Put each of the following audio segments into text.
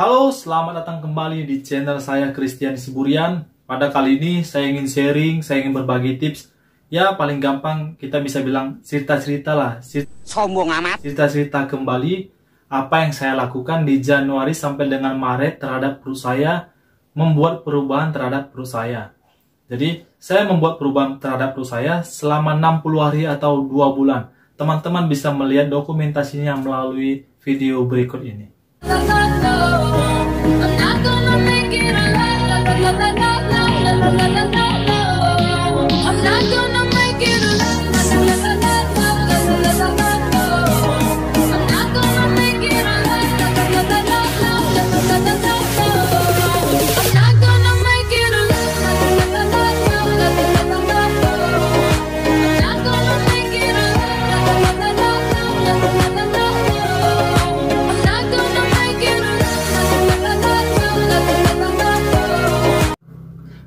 Halo, selamat datang kembali di channel saya Christian Siburian. Pada kali ini saya ingin sharing, saya ingin berbagi tips. Ya, paling gampang kita bisa bilang cerita-cerita lah. Sombong amat. Cerita-cerita kembali apa yang saya lakukan di Januari sampai dengan Maret terhadap perut saya, membuat perubahan terhadap perut saya. Jadi, saya membuat perubahan terhadap perut saya selama 60 hari atau 2 bulan. Teman-teman bisa melihat dokumentasinya melalui video berikut ini.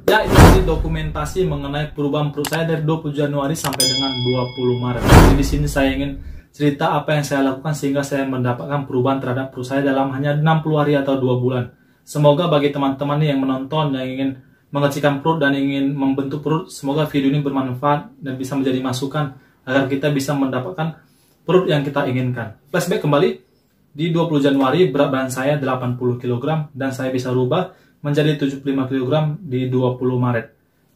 Ya, ini dokumentasi mengenai perubahan perut saya dari 20 Januari sampai dengan 20 Maret. Jadi di sini saya ingin cerita apa yang saya lakukan sehingga saya mendapatkan perubahan terhadap perut saya dalam hanya 60 hari atau 2 bulan. Semoga bagi teman-teman yang menonton yang ingin mengecilkan perut dan ingin membentuk perut, semoga video ini bermanfaat dan bisa menjadi masukan agar kita bisa mendapatkan perut yang kita inginkan. Flashback kembali, di 20 Januari berat badan saya 80 kg dan saya bisa rubah menjadi 75 kg di 20 Maret.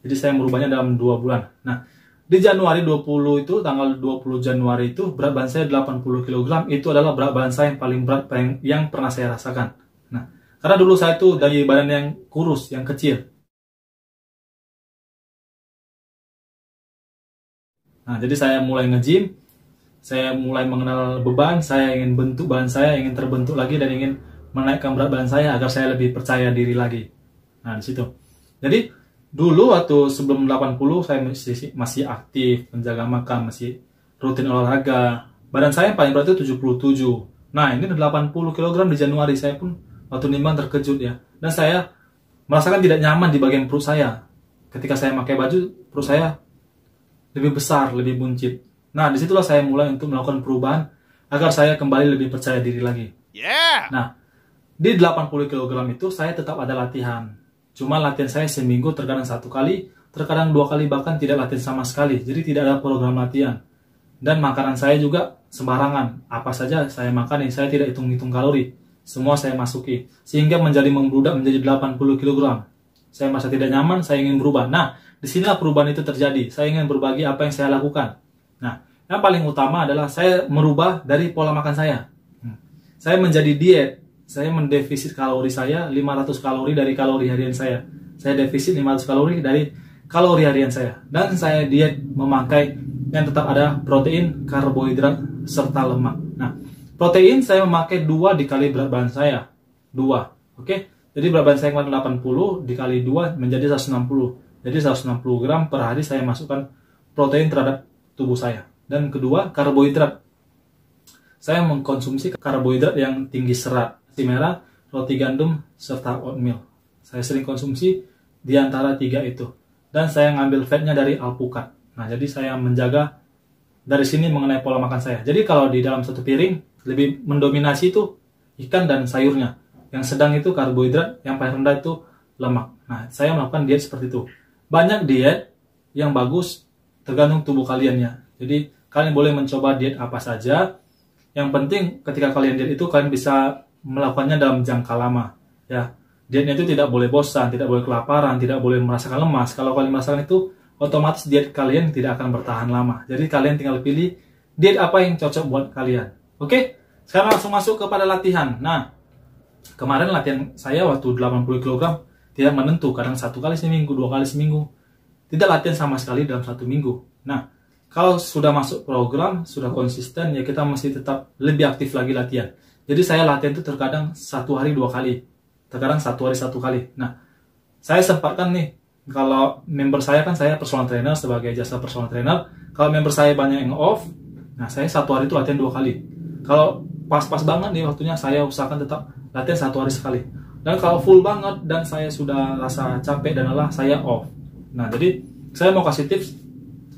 Jadi saya merubahnya dalam 2 bulan. Nah, di Januari 20 itu, tanggal 20 Januari itu, berat badan saya 80 kg. Itu adalah berat badan saya yang paling berat yang pernah saya rasakan. Nah, karena dulu saya itu dari badan yang kurus, yang kecil. Nah, jadi saya mulai nge-gym, saya mulai mengenal beban, saya ingin bentuk badan saya, ingin terbentuk lagi dan ingin menaikkan berat badan saya agar saya lebih percaya diri lagi. Nah, di situ. Jadi, dulu waktu sebelum 80 saya masih aktif, menjaga makan, masih rutin olahraga. Badan saya yang paling berat itu 77. Nah, ini 80 kg di Januari. Saya pun waktu nimbang terkejut ya. Dan saya merasakan tidak nyaman di bagian perut saya. Ketika saya pakai baju, perut saya lebih besar, lebih buncit. Nah, disitulah saya mulai untuk melakukan perubahan agar saya kembali lebih percaya diri lagi. Nah, di 80 kg itu saya tetap ada latihan. Cuma latihan saya seminggu terkadang 1 kali, terkadang 2 kali, bahkan tidak latihan sama sekali. Jadi tidak ada program latihan. Dan makanan saya juga sembarangan. Apa saja saya makan, saya tidak hitung-hitung kalori. Semua saya masuki. Sehingga menjadi membludak menjadi 80 kg. Saya merasa tidak nyaman, saya ingin berubah. Nah, disinilah perubahan itu terjadi. Saya ingin berbagi apa yang saya lakukan. Nah, yang paling utama adalah saya merubah dari pola makan saya. Saya menjadi diet. Saya mendefisit kalori saya 500 kalori dari kalori harian saya. Saya defisit 500 kalori dari kalori harian saya. Dan saya diet memakai yang tetap ada protein, karbohidrat, serta lemak. Nah, protein saya memakai 2 dikali berat badan saya. 2. Oke? Jadi berat badan saya kemarin 80 dikali 2 menjadi 160. Jadi 160 gram per hari saya masukkan protein terhadap tubuh saya. Dan kedua, karbohidrat. Saya mengkonsumsi karbohidrat yang tinggi serat. Merah, roti gandum, serta oatmeal. Saya sering konsumsi di antara 3 itu. Dan saya ngambil fatnya dari alpukat. Nah, jadi saya menjaga dari sini mengenai pola makan saya. Jadi kalau di dalam satu piring, lebih mendominasi itu ikan dan sayurnya. Yang sedang itu karbohidrat, yang paling rendah itu lemak. Nah, saya melakukan diet seperti itu. Banyak diet yang bagus tergantung tubuh kaliannya. Jadi, kalian boleh mencoba diet apa saja. Yang penting ketika kalian diet itu, kalian bisa melakukannya dalam jangka lama. Ya, dietnya itu tidak boleh bosan, tidak boleh kelaparan, tidak boleh merasakan lemas. Kalau kalian merasakan itu, otomatis diet kalian tidak akan bertahan lama. Jadi kalian tinggal pilih diet apa yang cocok buat kalian. Oke? Sekarang langsung masuk kepada latihan. Nah, kemarin latihan saya waktu 80 kg tidak menentu, kadang 1 kali seminggu, 2 kali seminggu. Tidak latihan sama sekali dalam 1 minggu. Nah, kalau sudah masuk program, sudah konsisten, ya kita masih tetap lebih aktif lagi latihan. Jadi saya latihan itu terkadang 1 hari 2 kali. Terkadang 1 hari 1 kali. Nah, saya sempatkan nih, kalau member saya kan saya personal trainer sebagai jasa personal trainer. Kalau member saya banyak yang off, nah saya 1 hari itu latihan 2 kali. Kalau pas-pas banget nih waktunya, saya usahakan tetap latihan 1 hari sekali. Dan kalau full banget dan saya sudah rasa capek dan lelah, saya off. Nah, jadi saya mau kasih tips.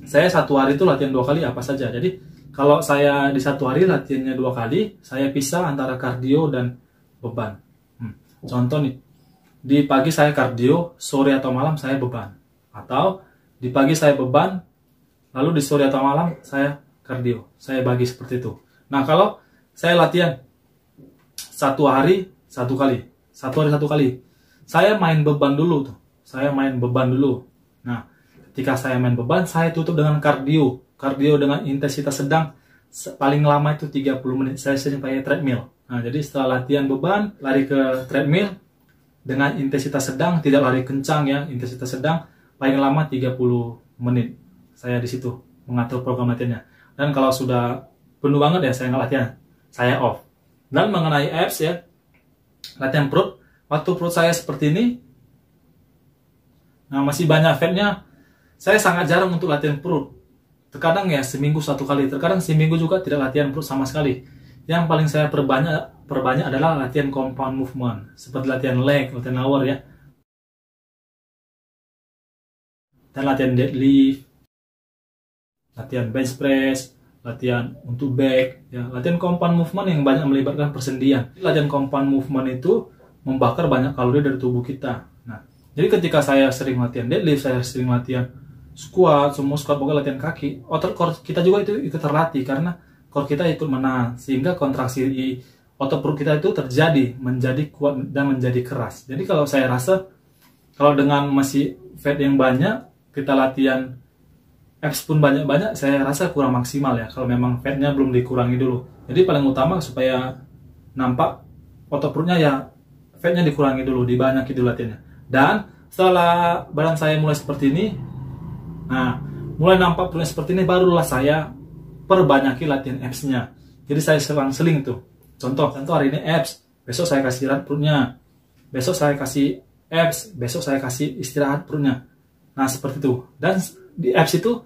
Saya 1 hari itu latihan 2 kali apa saja. Jadi kalau saya di 1 hari latihannya 2 kali, saya pisah antara kardio dan beban. Contoh nih, di pagi saya kardio, sore atau malam saya beban. Atau di pagi saya beban, lalu di sore atau malam saya kardio. Saya bagi seperti itu. Nah, kalau saya latihan satu hari satu kali, saya main beban dulu tuh. Saya main beban dulu. Nah, ketika saya main beban, saya tutup dengan kardio. Kardio dengan intensitas sedang, paling lama itu 30 menit. Saya sering pakai treadmill. Nah, jadi setelah latihan beban, lari ke treadmill dengan intensitas sedang, tidak lari kencang ya, intensitas sedang, paling lama 30 menit. Saya di situ mengatur program latihannya. Dan kalau sudah penuh banget ya, saya nggak latihan, saya off. Dan mengenai abs ya, latihan perut, waktu perut saya seperti ini, nah masih banyak fatnya, saya sangat jarang untuk latihan perut. Terkadang ya seminggu satu kali, terkadang seminggu juga tidak latihan perut sama sekali. Yang paling saya perbanyak adalah latihan compound movement, seperti latihan leg, latihan lower ya, dan latihan deadlift, latihan bench press, latihan untuk back, ya, latihan compound movement yang banyak melibatkan persendian. Latihan compound movement itu membakar banyak kalori dari tubuh kita. Nah, jadi ketika saya sering latihan deadlift, saya sering latihan squat, semua squat, pokoknya latihan kaki, otot core kita juga itu terlatih karena core kita ikut menahan, sehingga kontraksi di otot perut kita itu terjadi, menjadi kuat dan menjadi keras. Jadi kalau saya rasa, kalau dengan masih fat yang banyak, kita latihan abs pun banyak-banyak, saya rasa kurang maksimal ya, kalau memang fatnya belum dikurangi dulu. Jadi paling utama supaya nampak otot perutnya ya, fatnya dikurangi dulu, dibanyaki dulu latihannya. Dan setelah badan saya mulai seperti ini, nah, mulai nampak perutnya seperti ini, barulah saya perbanyaki latihan abs-nya. Jadi saya selang-seling tuh. Contoh hari ini abs, besok saya kasih istirahat perutnya. Besok saya kasih abs, besok saya kasih istirahat perutnya. Nah, seperti itu. Dan di abs itu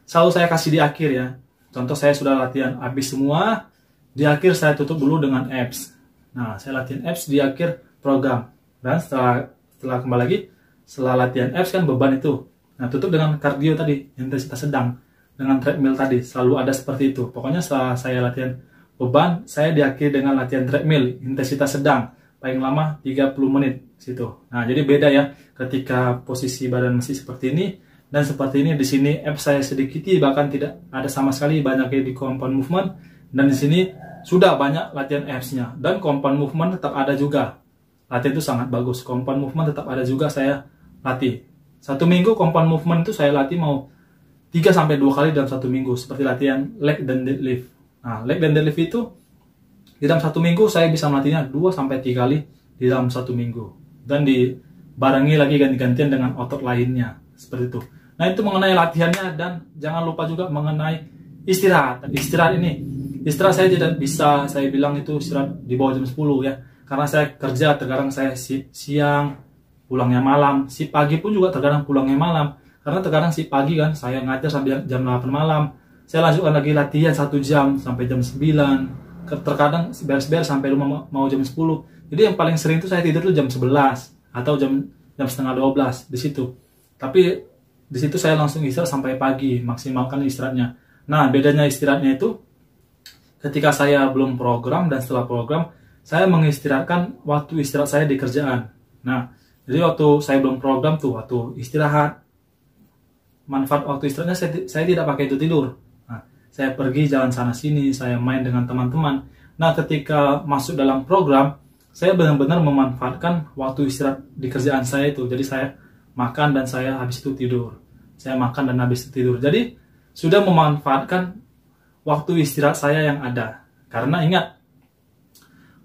selalu saya kasih di akhir ya. Contoh saya sudah latihan habis semua, di akhir saya tutup dulu dengan abs. Nah, saya latihan abs di akhir program. Dan setelah kembali lagi, setelah latihan abs kan beban itu. Nah, tutup dengan kardio tadi, intensitas sedang. Dengan treadmill tadi, selalu ada seperti itu. Pokoknya setelah saya latihan beban, saya diakhiri dengan latihan treadmill, intensitas sedang, paling lama 30 menit situ. Nah, jadi beda ya ketika posisi badan masih seperti ini dan seperti ini. Di sini abs saya sedikiti, bahkan tidak ada sama sekali, banyak di compound movement, dan di sini sudah banyak latihan abs-nya. Dan compound movement tetap ada juga. Latihan itu sangat bagus. Compound movement tetap ada juga, saya latih. Satu minggu compound movement itu saya latih mau 3-2 kali dalam satu minggu, seperti latihan leg dan deadlift. Nah, leg dan deadlift itu di dalam satu minggu saya bisa melatihnya 2-3 kali di dalam satu minggu, dan dibarengi lagi ganti-gantian dengan otot lainnya, seperti itu. Nah, itu mengenai latihannya. Dan jangan lupa juga mengenai istirahat. Istirahat saya tidak bisa saya bilang itu istirahat di bawah jam 10 ya, karena saya kerja, terkadang saya siang pulangnya malam, si pagi pun juga terkadang pulangnya malam. Karena terkadang si pagi kan saya ngajar sampai jam 8 malam, saya lanjutkan lagi latihan 1 jam sampai jam 9, terkadang beres-beres sampai rumah mau jam 10. Jadi yang paling sering itu saya tidur tuh jam 11 atau jam setengah 12 di situ. Tapi di situ saya langsung istirahat sampai pagi, maksimalkan istirahatnya. Nah, bedanya istirahatnya itu ketika saya belum program dan setelah program, saya mengistirahatkan waktu istirahat saya di kerjaan. Nah, jadi waktu saya belum program tuh, waktu istirahat, manfaat waktu istirahatnya saya tidak pakai itu tidur. Nah, saya pergi jalan sana sini, saya main dengan teman-teman. Nah, ketika masuk dalam program, saya benar-benar memanfaatkan waktu istirahat di kerjaan saya itu. Jadi saya makan dan saya habis itu tidur. Saya makan dan habis itu tidur. Jadi sudah memanfaatkan waktu istirahat saya yang ada. Karena ingat,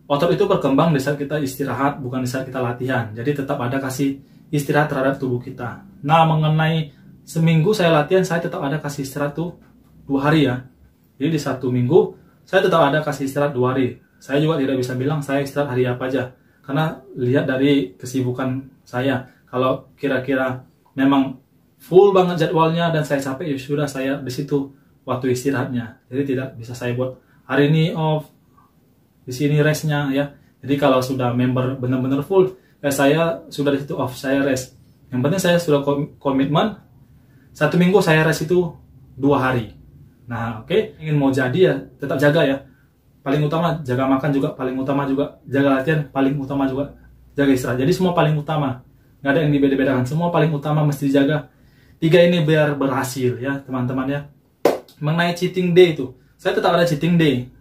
otot itu berkembang di saat kita istirahat, bukan di saat kita latihan. Jadi tetap ada kasih istirahat terhadap tubuh kita. Nah, mengenai seminggu saya latihan, saya tetap ada kasih istirahat tuh 2 hari ya. Jadi di 1 minggu saya tetap ada kasih istirahat 2 hari. Saya juga tidak bisa bilang saya istirahat hari apa aja, karena lihat dari kesibukan saya. Kalau kira-kira memang full banget jadwalnya dan saya capek, ya sudah, saya di situ waktu istirahatnya. Jadi tidak bisa saya buat hari ini off, di sini restnya ya. Jadi kalau sudah member benar-benar full, ya saya sudah di situ off, saya rest. Yang penting saya sudah komitmen 1 minggu saya rest itu 2 hari. Nah, oke. Ingin mau jadi ya tetap jaga ya. Paling utama jaga makan juga, paling utama juga jaga latihan, paling utama juga jaga istirahat. Jadi semua paling utama, nggak ada yang dibeda-bedakan, semua paling utama mesti dijaga. 3 ini biar berhasil ya teman-teman ya. Mengenai cheating day itu, saya tetap ada cheating day,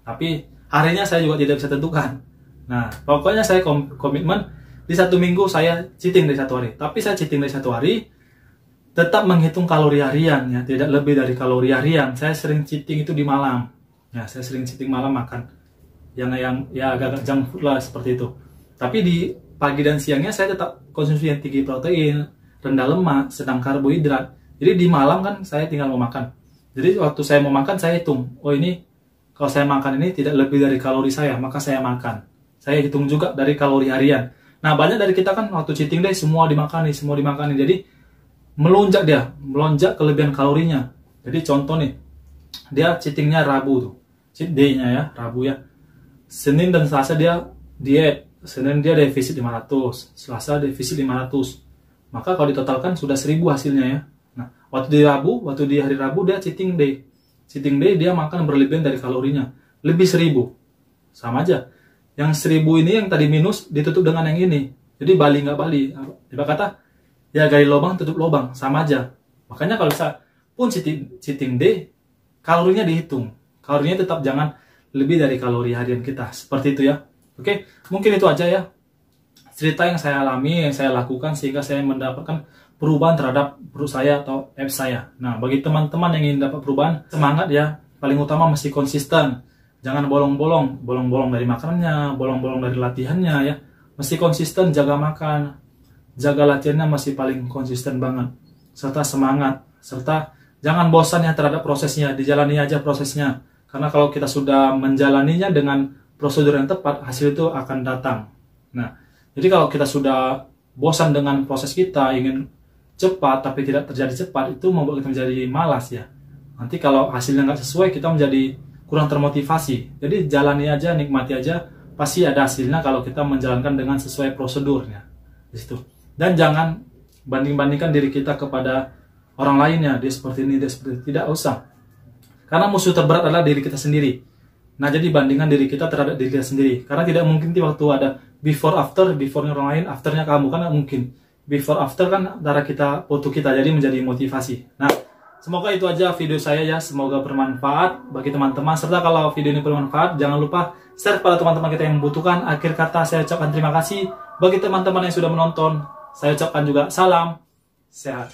tapi harinya saya juga tidak bisa tentukan. Nah, pokoknya saya komitmen di 1 minggu saya cheating day 1 hari. Tapi saya cheating day 1 hari tetap menghitung kalori harian ya, tidak lebih dari kalori harian. Saya sering cheating itu di malam. Ya, saya sering cheating malam makan yang ya agak-agak junk food lah seperti itu. Tapi di pagi dan siangnya saya tetap konsumsi yang tinggi protein, rendah lemak, sedang karbohidrat. Jadi di malam kan saya tinggal mau makan. Jadi waktu saya mau makan saya hitung, oh ini kalau saya makan ini tidak lebih dari kalori saya, maka saya makan. Saya hitung juga dari kalori harian. Nah, banyak dari kita kan waktu cheating day semua dimakani. Jadi melonjak kelebihan kalorinya. Jadi contoh nih, dia cheatingnya Rabu tuh. Cheat day-nya ya, Rabu ya. Senin dan Selasa dia diet. Senin dia defisit 500, Selasa defisit 500. Maka kalau ditotalkan sudah 1000 hasilnya ya. Nah, waktu di hari Rabu dia cheating day. Cheating day dia makan berlebihan dari kalorinya. Lebih 1000. Sama aja. Yang 1000 ini yang tadi minus ditutup dengan yang ini. Jadi bali nggak bali. Ibarat kata, ya gali lubang tutup lubang. Sama aja. Makanya kalau bisa pun cheating day, kalorinya dihitung. Kalorinya tetap jangan lebih dari kalori harian kita. Seperti itu ya. Oke, mungkin itu aja ya. Cerita yang saya alami, yang saya lakukan sehingga saya mendapatkan perubahan terhadap perut saya atau abs saya. Nah, bagi teman-teman yang ingin dapat perubahan, semangat ya. Paling utama mesti konsisten. Jangan bolong-bolong dari makanannya, bolong-bolong dari latihannya ya. Mesti konsisten jaga makan, jaga latihannya masih paling konsisten banget. Serta semangat, serta jangan bosan ya terhadap prosesnya, dijalani aja prosesnya. Karena kalau kita sudah menjalaninya dengan prosedur yang tepat, hasil itu akan datang. Nah, jadi kalau kita sudah bosan dengan proses kita, ingin cepat tapi tidak terjadi cepat, itu membuat kita menjadi malas ya. Nanti kalau hasilnya nggak sesuai, kita menjadi kurang termotivasi. Jadi jalani aja, nikmati aja, pasti ada hasilnya kalau kita menjalankan dengan sesuai prosedurnya. Di situ. Dan jangan banding-bandingkan diri kita kepada orang lainnya, dia seperti ini, dia seperti itu. Tidak usah. Karena musuh terberat adalah diri kita sendiri. Nah, jadi bandingkan diri kita terhadap diri kita sendiri. Karena tidak mungkin waktu ada before after, before-nya orang lain, after-nya kamu, kan mungkin. Before after kan antara kita, foto kita, jadi menjadi motivasi. Nah, semoga itu aja video saya ya, semoga bermanfaat bagi teman-teman. Serta kalau video ini bermanfaat, jangan lupa share kepada teman-teman kita yang membutuhkan. Akhir kata saya ucapkan terima kasih bagi teman-teman yang sudah menonton. Saya ucapkan juga salam sehat.